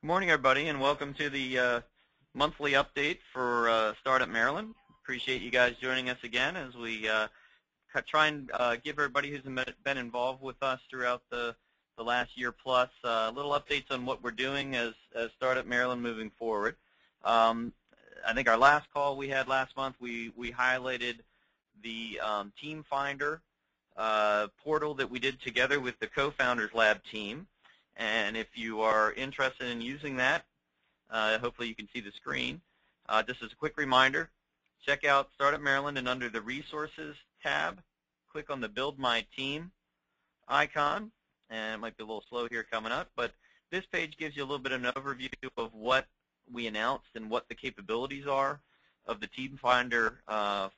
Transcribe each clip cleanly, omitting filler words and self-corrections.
Good morning, everybody, and welcome to the monthly update for Startup Maryland. Appreciate you guys joining us again as we try and give everybody who's been involved with us throughout the last year plus little updates on what we're doing as Startup Maryland moving forward. I think our last call we had last month, we highlighted the Team Finder portal that we did together with the Co-Founders Lab team. And if you are interested in using that, hopefully you can see the screen. Just as a quick reminder, check out Startup Maryland, and under the Resources tab, click on the Build My Team icon. And it might be a little slow here coming up, but this page gives you a little bit of an overview of what we announced and what the capabilities are of the Team Finder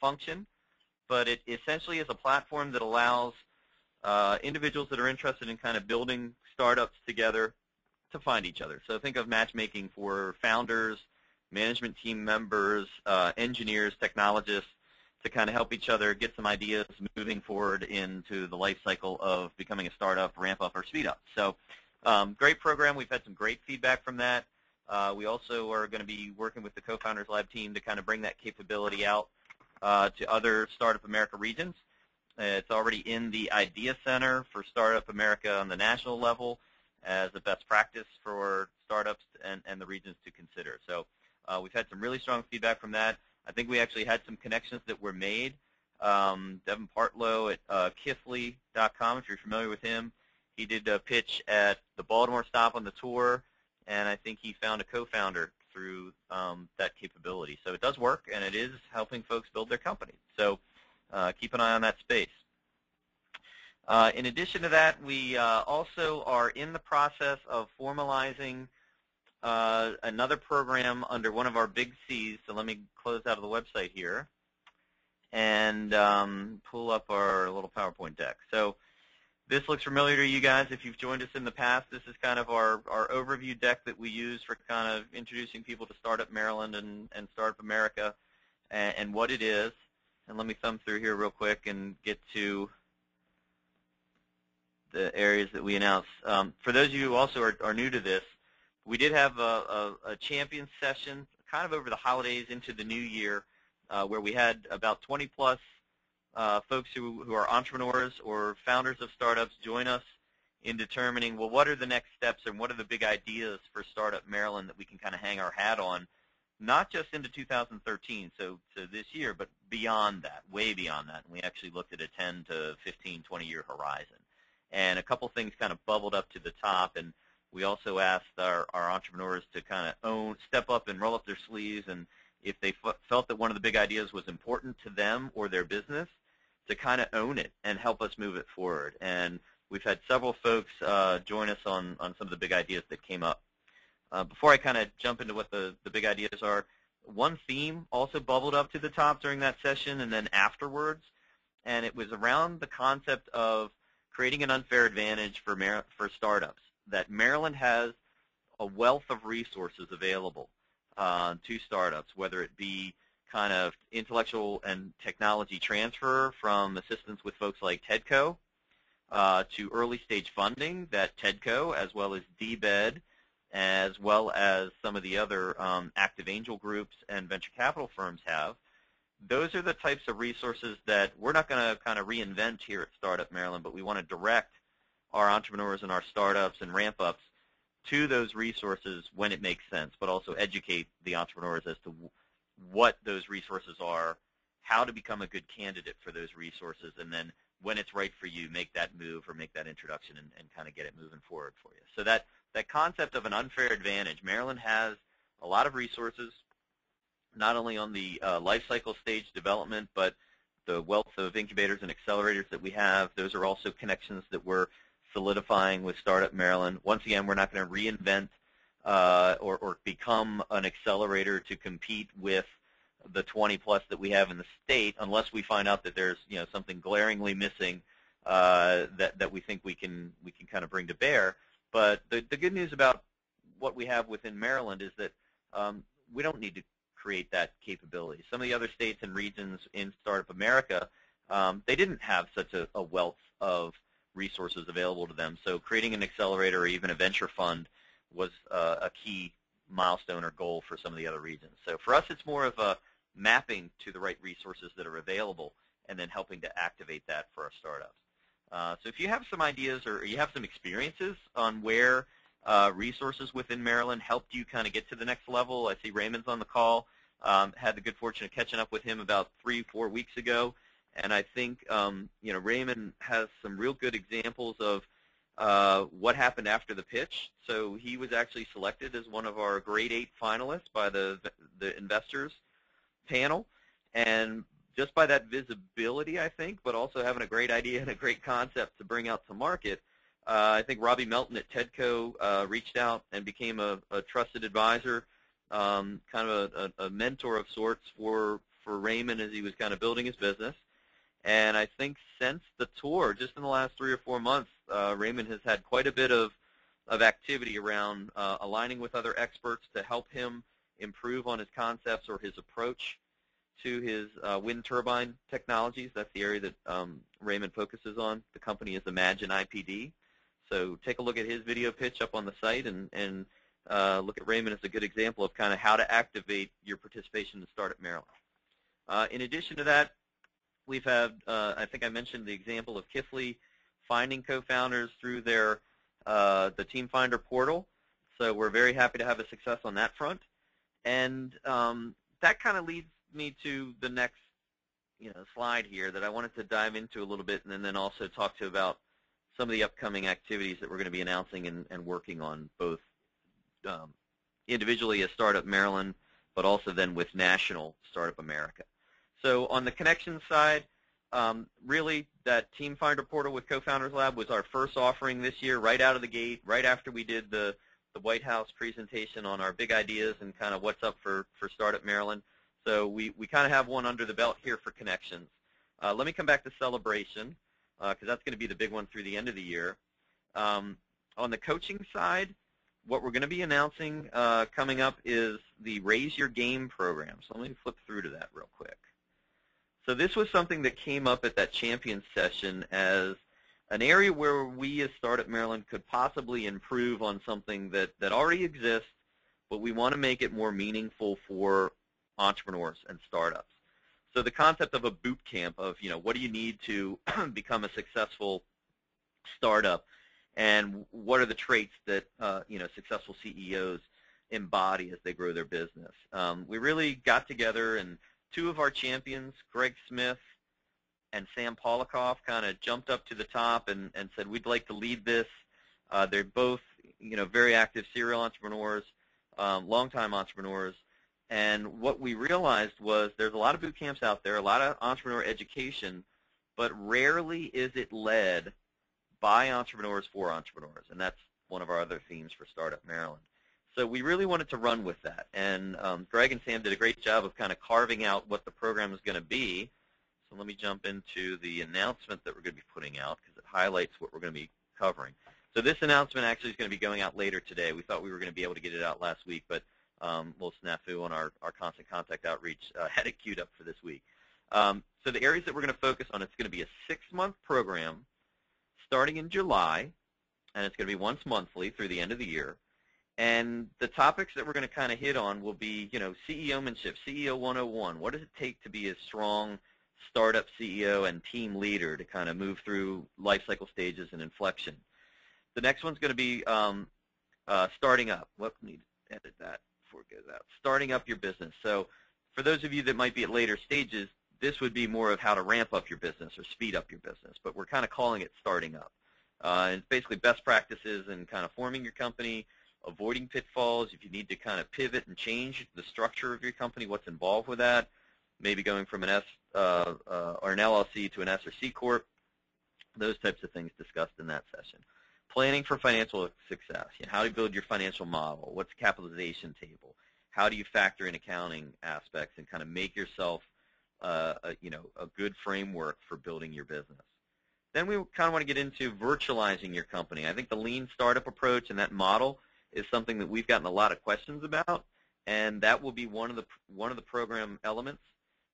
function. But it essentially is a platform that allows individuals that are interested in kind of building startups together to find each other. So think of matchmaking for founders, management team members, engineers, technologists, to kind of help each other get some ideas moving forward into the life cycle of becoming a startup, ramp up, or speed up. So great program. We've had some great feedback from that. We also are going to be working with the Co-Founders Lab team to kind of bring that capability out to other Startup America regions. It's already in the Idea Center for Startup America on the national level as a best practice for startups and the regions to consider. So we've had some really strong feedback from that. I think we actually had some connections that were made. Devin Partlow at Kithly.com, if you're familiar with him, he did a pitch at the Baltimore stop on the tour, and I think he found a co-founder through that capability. So it does work, and it is helping folks build their companies. So keep an eye on that space. In addition to that, we also are in the process of formalizing another program under one of our big C's. So let me close out of the website here and pull up our little PowerPoint deck. So this looks familiar to you guys if you've joined us in the past. This is kind of our overview deck that we use for kind of introducing people to Startup Maryland and Startup America and what it is. And let me thumb through here real quick and get to the areas that we announced. For those of you who also are new to this, we did have a champion session kind of over the holidays into the new year where we had about 20-plus folks who are entrepreneurs or founders of startups join us in determining, well, what are the next steps and what are the big ideas for Startup Maryland that we can kind of hang our hat on, not just into 2013, so this year, but beyond that, way beyond that. And we actually looked at a 10 to 15, 20-year horizon. And a couple things kind of bubbled up to the top, and we also asked our entrepreneurs to kind of step up and roll up their sleeves, and if they felt that one of the big ideas was important to them or their business, to kind of own it and help us move it forward. And we've had several folks join us on some of the big ideas that came up. Before I kind of jump into what the big ideas are, one theme also bubbled up to the top during that session and then afterwards, and it was around the concept of creating an unfair advantage for startups, that Maryland has a wealth of resources available to startups, whether it be kind of intellectual and technology transfer from assistance with folks like TEDCO to early stage funding that TEDCO as well as DBED as well as some of the other active angel groups and venture capital firms have. Those are the types of resources that we're not going to kind of reinvent here at Startup Maryland, but we want to direct our entrepreneurs and our startups and ramp-ups to those resources when it makes sense, but also educate the entrepreneurs as to what those resources are, how to become a good candidate for those resources, and then when it's right for you, make that move or make that introduction and kind of get it moving forward for you. So that concept of an unfair advantage, Maryland has a lot of resources, not only on the life cycle stage development, but the wealth of incubators and accelerators that we have. Those are also connections that we're solidifying with Startup Maryland. Once again, we're not going to reinvent or become an accelerator to compete with the 20-plus that we have in the state, unless we find out that there's something glaringly missing that we think we can kind of bring to bear. But the good news about what we have within Maryland is that we don't need to create that capability. Some of the other states and regions in Startup America, they didn't have such a wealth of resources available to them. So creating an accelerator or even a venture fund was a key milestone or goal for some of the other regions. So for us, it's more of a mapping to the right resources that are available and then helping to activate that for our startups. So if you have some ideas or you have some experiences on where resources within Maryland helped you kind of get to the next level, I see Raymond's on the call. Had the good fortune of catching up with him about 3-4 weeks ago, and I think Raymond has some real good examples of what happened after the pitch. So he was actually selected as one of our grade 8 finalists by the investors panel, and just by that visibility, I think, but also having a great idea and a great concept to bring out to market, I think Robbie Melton at TEDCO reached out and became a trusted advisor, kind of a mentor of sorts for Raymond as he was kind of building his business. And I think since the tour, just in the last 3 or 4 months, Raymond has had quite a bit of activity around aligning with other experts to help him improve on his concepts or his approach to his wind turbine technologies. That's the area that Raymond focuses on. The company is Imagine IPD. So take a look at his video pitch up on the site and look at Raymond as a good example of kind of how to activate your participation in Startup Maryland. In addition to that, we've had, I think I mentioned the example of Kifley finding co-founders through their the Team Finder portal. So we're very happy to have a success on that front. And that kind of leads me to the next slide here that I wanted to dive into a little bit, and then also talk to about some of the upcoming activities that we're going to be announcing and working on, both individually as Startup Maryland, but also then with National Startup America. So on the connection side, really that Team Finder portal with Co-Founders Lab was our first offering this year, right out of the gate, right after we did the White House presentation on our big ideas and kind of what's up for Startup Maryland. So we kind of have one under the belt here for connections. Let me come back to celebration, because that's going to be the big one through the end of the year. On the coaching side, what we're going to be announcing coming up is the Raise Your Game program. So let me flip through to that real quick. So this was something that came up at that champion session as an area where we as Startup Maryland could possibly improve on something that already exists, but we want to make it more meaningful for entrepreneurs and startups. So the concept of a boot camp of, what do you need to become a successful startup, and what are the traits that, successful CEOs embody as they grow their business. We really got together, and 2 of our champions, Greg Smith and Sam Polikoff, kind of jumped up to the top and said, we'd like to lead this. They're both, very active serial entrepreneurs, longtime entrepreneurs. And what we realized was there's a lot of boot camps out there, a lot of entrepreneur education, but rarely is it led by entrepreneurs for entrepreneurs. And that's one of our other themes for Startup Maryland. So we really wanted to run with that. And Greg and Sam did a great job of kind of carving out what the program is going to be. So let me jump into the announcement that we're going to be putting out, because it highlights what we're going to be covering. So this announcement actually is going to be going out later today. We thought we were going to be able to get it out last week, but we'll snafu on our constant contact outreach, had it queued up for this week. So the areas that we're going to focus on, it's going to be a 6-month program starting in July, and it's going to be once monthly through the end of the year. And the topics that we're going to kind of hit on will be, CEO-manship, CEO 101. What does it take to be a strong startup CEO and team leader to kind of move through life cycle stages and inflection? The next one's going to be starting up. What need to edit that before it goes out? Starting up your business. So for those of you that might be at later stages, this would be more of how to ramp up your business or speed up your business, but we're kind of calling it starting up. And it's basically best practices in kind of forming your company, avoiding pitfalls. If you need to kind of pivot and change the structure of your company, what's involved with that, maybe going from an S or an LLC to an S or C Corp, those types of things discussed in that session. Planning for financial success. How do you build your financial model? What's the capitalization table? How do you factor in accounting aspects and kind of make yourself a good framework for building your business? Then we kind of want to get into virtualizing your company. I think the lean startup approach and that model is something that we've gotten a lot of questions about, and that will be one of the program elements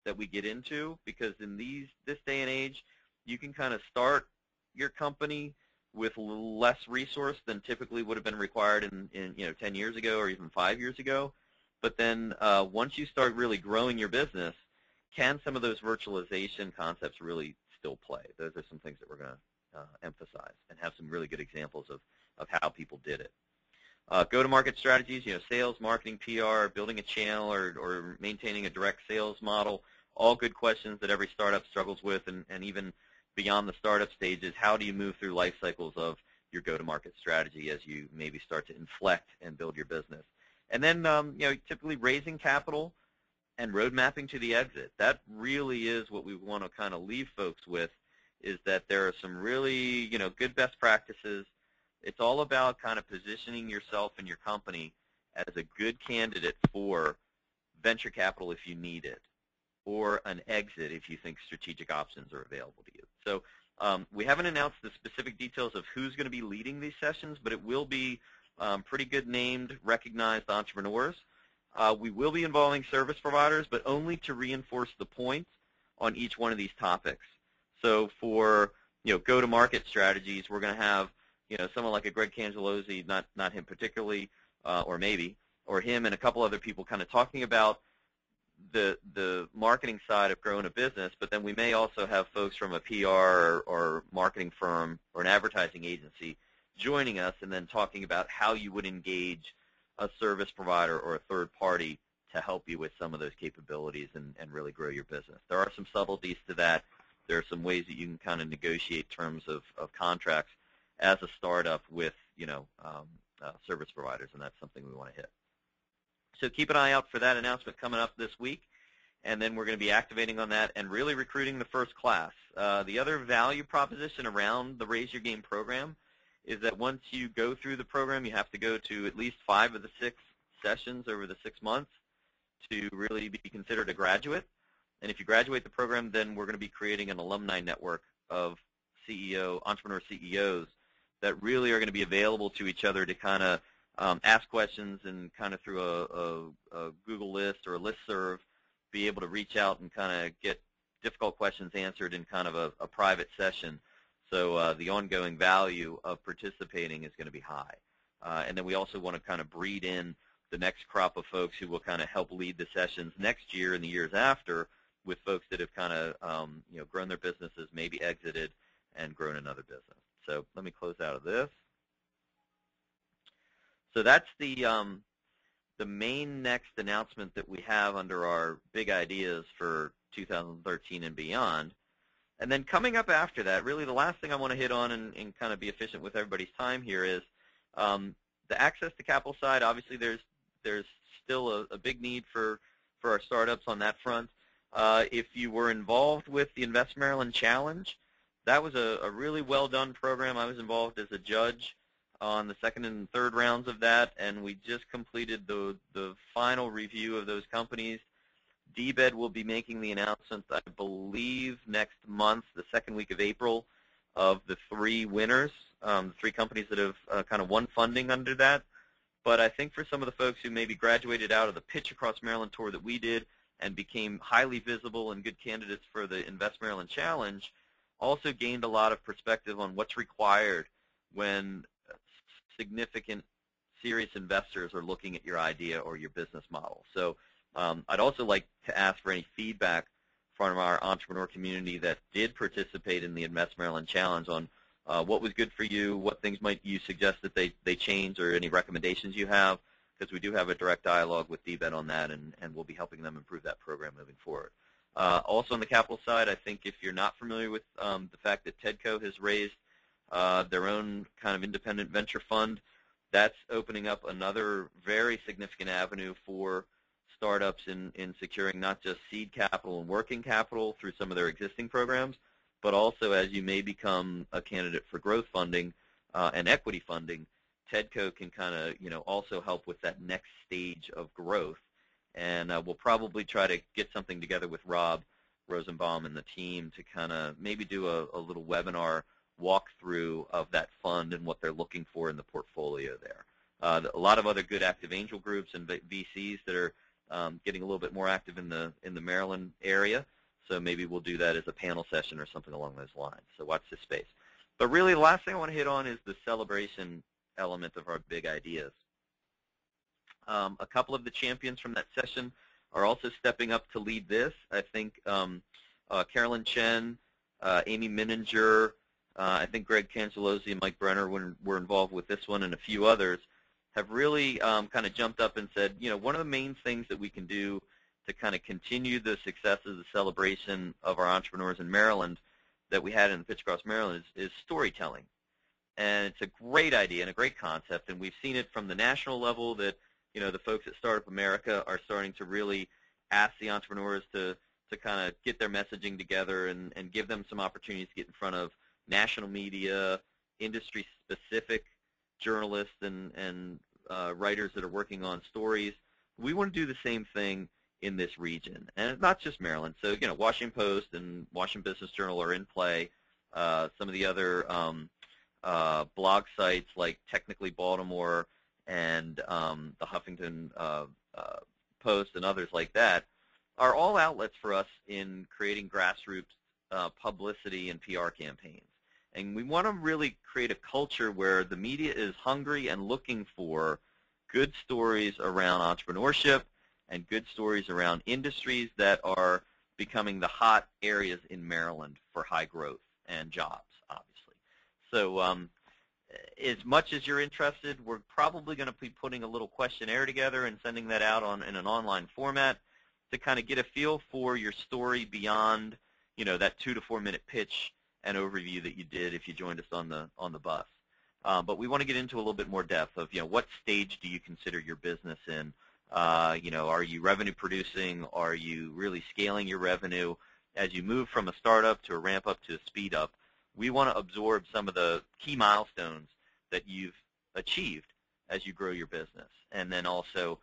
that we get into, because in this day and age, you can kind of start your company with less resource than typically would have been required in 10 years ago or even 5 years ago. But then once you start really growing your business, can some of those virtualization concepts really still play? Those are some things that we're going to emphasize and have some really good examples of how people did it. Go-to-market strategies, sales, marketing, PR, building a channel, or maintaining a direct sales model, all good questions that every startup struggles with, and even beyond the startup stages, how do you move through life cycles of your go-to-market strategy as you maybe start to inflect and build your business. And then, typically raising capital and road mapping to the exit. That really is what we want to kind of leave folks with, is that there are some really, good best practices. It's all about kind of positioning yourself and your company as a good candidate for venture capital if you need it, or an exit if you think strategic options are available to you. So we haven't announced the specific details of who's going to be leading these sessions, but it will be pretty good named, recognized entrepreneurs. We will be involving service providers, but only to reinforce the points on each one of these topics. So for go-to-market strategies, we're going to have someone like a Greg Cangelozzi, not him particularly, or maybe, or him and a couple other people kind of talking about the marketing side of growing a business, but then we may also have folks from a PR or marketing firm or an advertising agency joining us and then talking about how you would engage a service provider or a third party to help you with some of those capabilities and really grow your business. There are some subtleties to that. There are some ways that you can kind of negotiate terms of contracts as a startup with service providers, and that's something we want to hit. So keep an eye out for that announcement coming up this week, and then we're going to be activating on that and really recruiting the first class. The other value proposition around the Raise Your Game program is that once you go through the program, you have to go to at least 5 of the 6 sessions over the 6 months to really be considered a graduate. And if you graduate the program, then we're going to be creating an alumni network of entrepreneur CEOs that really are going to be available to each other to kind of ask questions and kind of through a Google list or a listserv be able to reach out and kind of get difficult questions answered in kind of a private session. So the ongoing value of participating is going to be high. And then we also want to kind of breed in the next crop of folks who will kind of help lead the sessions next year and the years after with folks that have kind of grown their businesses, maybe exited, and grown another business. So let me close out of this. So that's the main next announcement that we have under our big ideas for 2013 and beyond. And then coming up after that, really the last thing I want to hit on and kind of be efficient with everybody's time here is the access to capital side. Obviously, there's still a big need for our startups on that front. If you were involved with the Invest Maryland Challenge, that was a really well-done program. I was involved as a judge on the 2nd and 3rd rounds of that, and we just completed the final review of those companies. DBED will be making the announcement, I believe, next month, the 2nd week of April, of the 3 winners, the 3 companies that have kind of won funding under that. But I think for some of the folks who maybe graduated out of the Pitch Across Maryland tour that we did and became highly visible and good candidates for the Invest Maryland Challenge, also gained a lot of perspective on what's required when significant, serious investors are looking at your idea or your business model. So I'd also like to ask for any feedback from our entrepreneur community that did participate in the Invest Maryland Challenge on what was good for you, what things might you suggest that they change, or any recommendations you have, because we do have a direct dialogue with DBED on that, and we'll be helping them improve that program moving forward. Also on the capital side, I think if you're not familiar with the fact that TEDCO has raised their own kind of independent venture fund, that's opening up another very significant avenue for startups in securing not just seed capital and working capital through some of their existing programs, but also as you may become a candidate for growth funding and equity funding, TEDCO can kind of also help with that next stage of growth. And we'll probably try to get something together with Rob Rosenbaum and the team to kind of maybe do a little webinar walkthrough of that fund and what they're looking for in the portfolio there. A lot of other good active angel groups and VCs that are getting a little bit more active in the Maryland area, so maybe we'll do that as a panel session or something along those lines. So watch this space. But really, the last thing I want to hit on is the celebration element of our big ideas. A couple of the champions from that session are also stepping up to lead this. I think Carolyn Chen, Amy Mininger, I think Greg Cangelosi and Mike Brenner were involved with this one, and a few others have really kind of jumped up and said, one of the main things that we can do to kind of continue the success of the celebration of our entrepreneurs in Maryland that we had in Pitch Across Maryland is storytelling. And it's a great idea and a great concept, and we've seen it from the national level that the folks at Startup America are starting to really ask the entrepreneurs to kind of get their messaging together and give them some opportunities to get in front of national media, industry-specific journalists and writers that are working on stories. We want to do the same thing in this region, and it's not just Maryland. So, Washington Post and Washington Business Journal are in play. Some of the other blog sites like Technically Baltimore and the Huffington Post and others like that are all outlets for us in creating grassroots publicity and PR campaigns. And we want to really create a culture where the media is hungry and looking for good stories around entrepreneurship and good stories around industries that are becoming the hot areas in Maryland for high growth and jobs, obviously. So as much as you're interested, we're probably going to be putting a little questionnaire together and sending that out in an online format to kind of get a feel for your story beyond, that 2 to 4 minute pitch and overview that you did if you joined us on the bus. But we want to get into a little bit more depth of, what stage do you consider your business in? Are you revenue producing? Are you really scaling your revenue? As you move from a startup to a ramp up to a speed up, we want to absorb some of the key milestones that you've achieved as you grow your business, and then also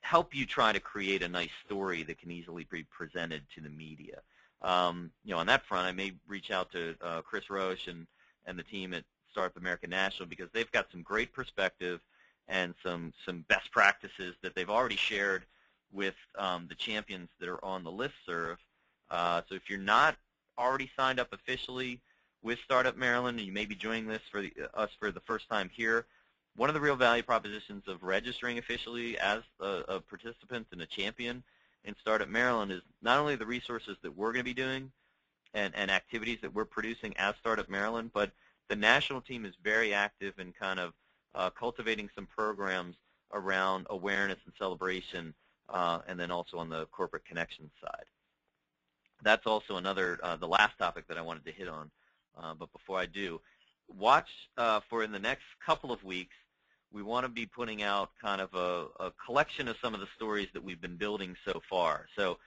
help you try to create a nice story that can easily be presented to the media. On that front, I may reach out to Chris Roche and the team at Startup America National, because they've got some great perspective and some best practices that they've already shared with the champions that are on the listserv. So if you're not already signed up officially with Startup Maryland, and you may be joining this for us for the first time here, one of the real value propositions of registering officially as a participant and a champion in Startup Maryland is not only the resources that we're going to be doing and activities that we're producing as Startup Maryland, but the national team is very active in kind of cultivating some programs around awareness and celebration, and then also on the corporate connections side. That's also another, the last topic that I wanted to hit on. But before I do, watch for in the next couple of weeks, we want to be putting out kind of a collection of some of the stories that we've been building so far. So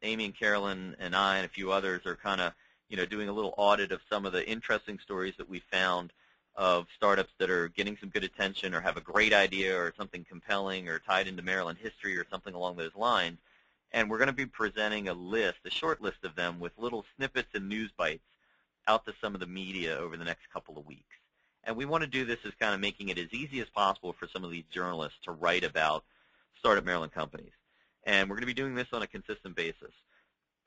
Amy and Carolyn and I and a few others are kind of doing a little audit of some of the interesting stories that we found of startups that are getting some good attention or have a great idea or something compelling or tied into Maryland history or something along those lines. And we're going to be presenting a short list of them with little snippets and news bites out to some of the media over the next couple of weeks. And we want to do this as kind of making it as easy as possible for some of these journalists to write about Startup Maryland companies. And we're going to be doing this on a consistent basis,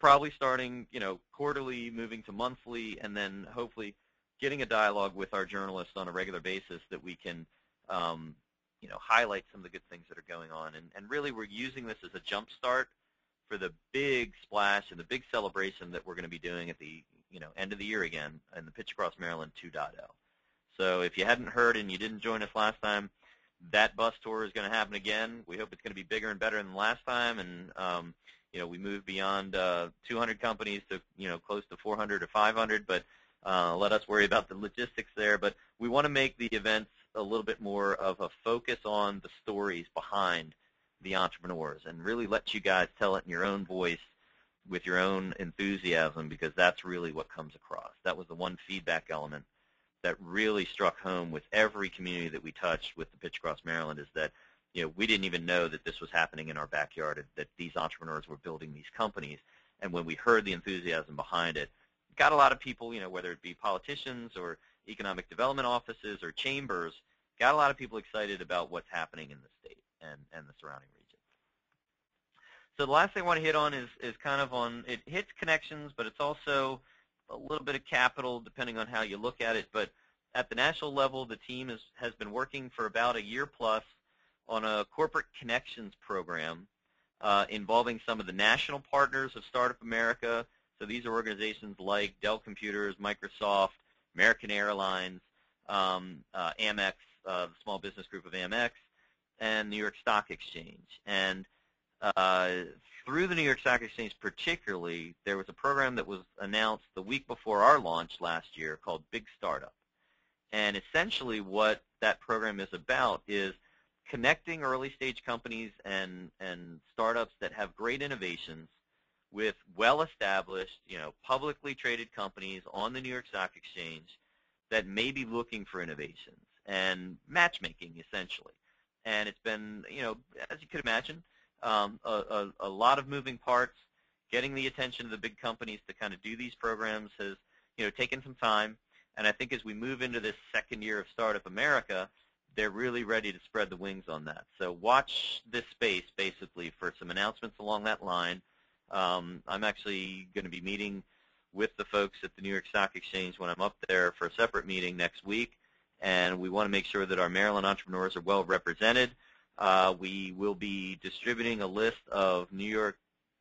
probably starting quarterly, moving to monthly, and then hopefully getting a dialogue with our journalists on a regular basis that we can highlight some of the good things that are going on. And really we're using this as a jump start for the big splash and the big celebration that we're going to be doing at the end of the year again in the Pitch Across Maryland 2.0. So if you hadn't heard and you didn't join us last time, that bus tour is going to happen again. We hope it's going to be bigger and better than last time, and we move beyond 200 companies to close to 400 or 500. But let us worry about the logistics there. But we want to make the events a little bit more of a focus on the stories behind the entrepreneurs and really let you guys tell it in your own voice with your own enthusiasm, because that's really what comes across. That was the one feedback element that really struck home with every community that we touched with the Pitch Across Maryland, is that we didn't even know that this was happening in our backyard, that these entrepreneurs were building these companies. And when we heard the enthusiasm behind it, got a lot of people, whether it be politicians or economic development offices or chambers, got a lot of people excited about what's happening in the state and the surrounding region. So the last thing I want to hit on is kind of on, it hits connections, but it's also a little bit of capital depending on how you look at it, but at the national level, the team has been working for about a year plus on a corporate connections program involving some of the national partners of Startup America. So these are organizations like Dell Computers, Microsoft, American Airlines, Amex, the small business group of Amex, and New York Stock Exchange. And through the New York Stock Exchange particularly, there was a program that was announced the week before our launch last year called Big Startup. And essentially what that program is about is connecting early-stage companies and startups that have great innovations with well-established, publicly traded companies on the New York Stock Exchange that may be looking for innovations and matchmaking, essentially. And it's been, as you could imagine, a lot of moving parts. Getting the attention of the big companies to kind of do these programs has, taken some time. And I think as we move into this second year of Startup America, they're really ready to spread the wings on that. So watch this space, basically, for some announcements along that line. I'm actually going to be meeting with the folks at the New York Stock Exchange when I'm up there for a separate meeting next week, and we want to make sure that our Maryland entrepreneurs are well represented. We will be distributing a list of New York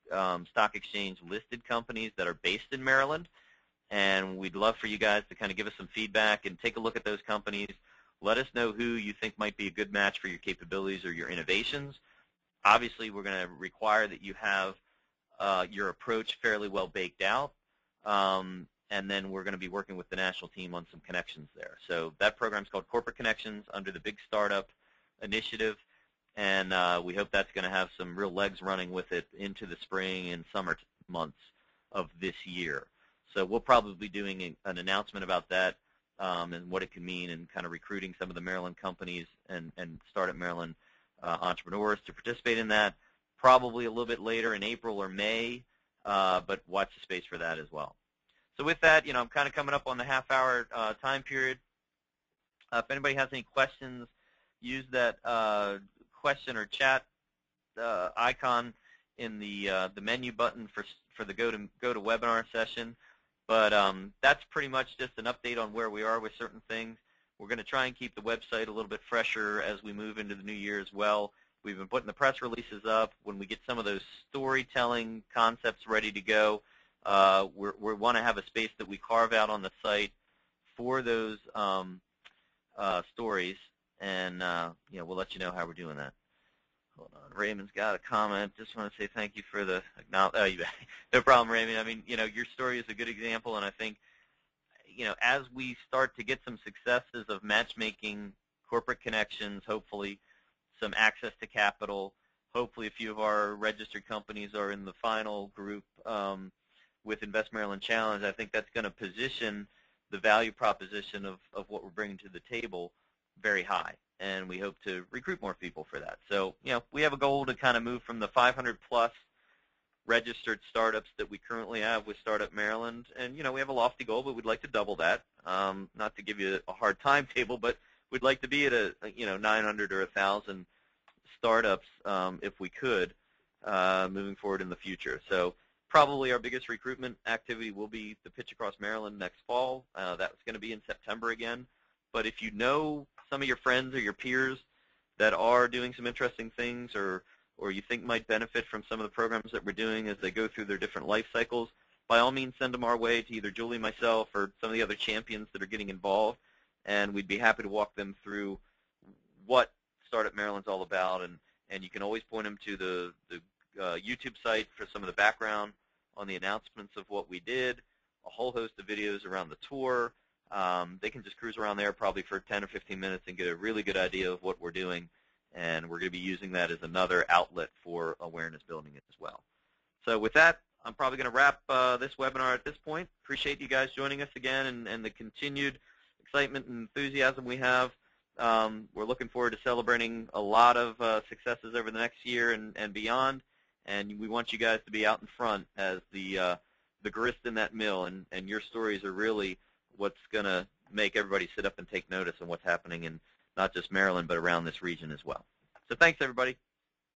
Stock Exchange listed companies that are based in Maryland, and we'd love for you guys to kind of give us some feedback and take a look at those companies. Let us know who you think might be a good match for your capabilities or your innovations. Obviously, we're going to require that you have your approach fairly well baked out, and then we're going to be working with the national team on some connections there. So that program is called Corporate Connections under the Big Startup Initiative, and we hope that's going to have some real legs running with it into the spring and summer months of this year. So we'll probably be doing an announcement about that and what it can mean and kind of recruiting some of the Maryland companies and Startup Maryland entrepreneurs to participate in that, probably a little bit later in April or May, but watch the space for that as well. So with that, I'm kind of coming up on the half-hour time period. If anybody has any questions, use that question or chat icon in the menu button for the go to webinar session. But that's pretty much just an update on where we are with certain things. We're going to try and keep the website a little bit fresher as we move into the new year as well. We've been putting the press releases up. When we get some of those storytelling concepts ready to go, we want to have a space that we carve out on the site for those stories, and we'll let you know how we're doing that. Hold on. Raymond's got a comment. Just want to say thank you for the no problem, Raymond. I mean, your story is a good example, and I think, as we start to get some successes of matchmaking, corporate connections, hopefully some access to capital, hopefully a few of our registered companies are in the final group with Invest Maryland Challenge, I think that's going to position the value proposition of what we're bringing to the table very high. And we hope to recruit more people for that. So, we have a goal to kind of move from the 500-plus registered startups that we currently have with Startup Maryland. And, we have a lofty goal, but we'd like to double that. Not to give you a hard timetable, but we'd like to be at 900 or 1,000 startups if we could moving forward in the future. So probably our biggest recruitment activity will be the Pitch Across Maryland next fall. That's going to be in September again. But if you know some of your friends or your peers that are doing some interesting things or you think might benefit from some of the programs that we're doing as they go through their different life cycles, by all means send them our way to either Julie, myself, or some of the other champions that are getting involved, and we'd be happy to walk them through what Startup Maryland's all about. And you can always point them to the YouTube site for some of the background on the announcements of what we did, a whole host of videos around the tour. They can just cruise around there probably for 10 or 15 minutes and get a really good idea of what we're doing, and we're going to be using that as another outlet for awareness building as well. So with that, I'm probably going to wrap this webinar at this point. Appreciate you guys joining us again and the continued excitement and enthusiasm we have. We're looking forward to celebrating a lot of successes over the next year and beyond, and we want you guys to be out in front as the grist in that mill, and your stories are really what's going to make everybody sit up and take notice of what's happening in not just Maryland but around this region as well. So thanks, everybody.